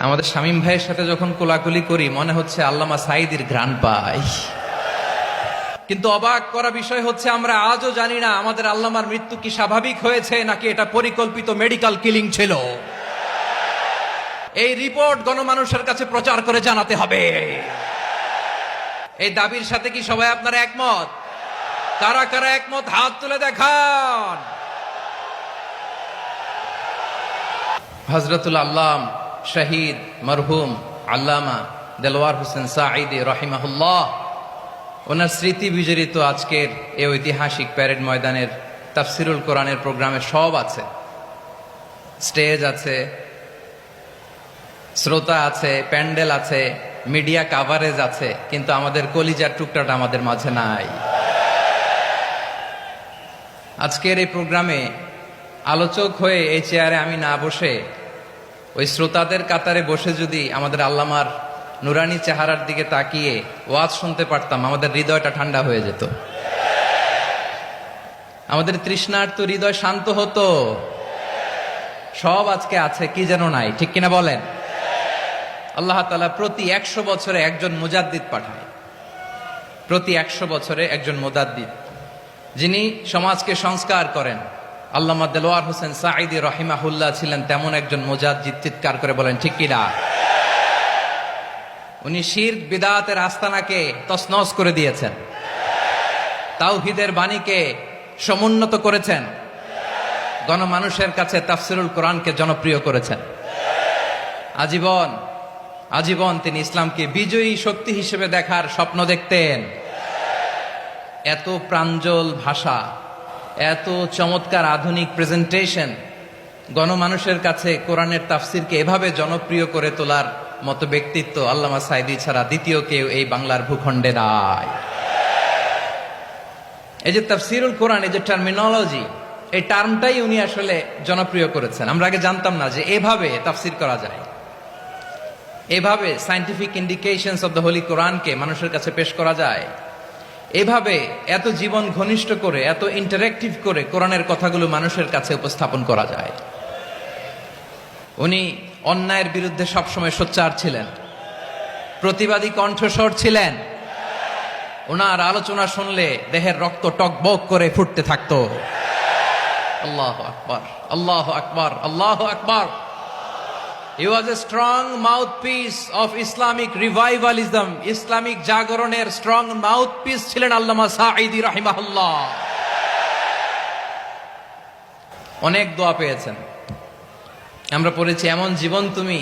আমাদের শামীম ভাইয়ের সাথে যখন কোলাকুলি করি মনে হচ্ছে আল্লামা সাঈদীর ঘ্রাণ পাই। কিন্তু অবাক করা বিষয় হচ্ছে আমরা আজও জানি না আমাদের আল্লামার মৃত্যু কি স্বাভাবিক হয়েছে নাকি এটা পরিকল্পিত মেডিকেল কিলিং ছিল। এই রিপোর্ট গণমানুষের কাছে প্রচার করে জানাতে হবে। এই দাবির সাথে কি সবাই আপনারা একমত? কারা কারা একমত হাত তুলে দেখান। হযরতুল আল্লাম শহীদ মরহুম আল্লামা দেলোয়ার হোসেন সাঈদী রাহিমাহুল্লাহ, ওনার স্মৃতি বিজড়িত আজকের এই ঐতিহাসিক প্যারেড ময়দানের তাফসিরুল কোরআনের প্রোগ্রামে সব আছে। স্টেজ আছে, শ্রোতা আছে, প্যান্ডেল আছে, মিডিয়া কাভারেজ আছে, কিন্তু আমাদের কলিজার টুকরাটা আমাদের মাঝে নাই। আজকের এই প্রোগ্রামে আলোচক হয়ে এই চেয়ারে আমি না বসে ওই শ্রোতাদের কাতারে বসে যদি আমাদের আল্লামার নুরানি চেহারার দিকে তাকিয়ে ওয়াজ শুনতে পারতাম, আমাদের হৃদয়টা ঠান্ডা হয়ে যেত, আমাদের তৃষ্ণার্ত হৃদয় শান্ত হতো। সব আজকে আছে, কি যেন নাই, ঠিক কিনা বলেন? আল্লাহ তাআলা প্রতি 100 বছরে একজন মুজাদ্দিদ পাঠায়, প্রতি 100 বছরে একজন মুজাদ্দিদ, যিনি সমাজকে সংস্কার করেন। আল্লামা দেলোয়ার হোসেন সাঈদী রাহিমাহুল্লাহ ছিলেন তেমন একজন মুজাদ্দিদ। চিৎকার করে বলেন ঠিক কিনা? উনি শিরক বিদআতের আস্তানাকে তছনছ করে দিয়েছেন, তাওহীদের বাণীকে সমুন্নত করেছেন, গণমানুষের কাছে তাফসিরুল কোরআনকে জনপ্রিয় করেছেন। আজীবন আজীবন তিনি ইসলামকে বিজয়ী শক্তি হিসেবে দেখার স্বপ্ন দেখতেন। এত প্রাঞ্জল ভাষা, এত চমৎকার আধুনিক প্রেজেন্টেশন, গণমানুষের কাছে কোরআনের তাফসিরকে এভাবে জনপ্রিয় করে তোলার মতো ব্যক্তিত্ব আল্লামা সাঈদী ছাড়া দ্বিতীয় কেউ এই বাংলার ভূখণ্ডে নাই। এই যে তাফসিরুল কোরআন, এই যে টার্মিনোলজি, এই টার্মটাই উনি আসলে জনপ্রিয় করেছেন। আমরা আগে জানতাম না যে এভাবে তাফসির করা যায়, এভাবে scientific indications of the Holi কোরআনকে মানুষের কাছে পেশ করা যায়, এভাবে এত জীবন ঘনিষ্ঠ করে, এত ইন্টারেক্টিভ করে কোরআনের কথাগুলো মানুষের কাছে উপস্থাপন করা যায়। উনি অন্যায়ের বিরুদ্ধে সবসময় সোচ্চার ছিলেন, প্রতিবাদী কণ্ঠস্বর ছিলেন। ওনার আলোচনা শুনলে দেহের রক্ত টকবক করে ফুটতে থাকতো। আল্লাহু আকবার, আল্লাহু আকবার, আল্লাহু আকবার। He was a strong mouthpiece of Islamic revivalism. Islamic জাগরণের স্ট্রং মাউথপিস ছিলেন আল্লামা সাঈদী রাহিমাহুল্লাহ। অনেক দোয়া পেয়েছেন, আমরা পড়েছি, এমন জীবন তুমি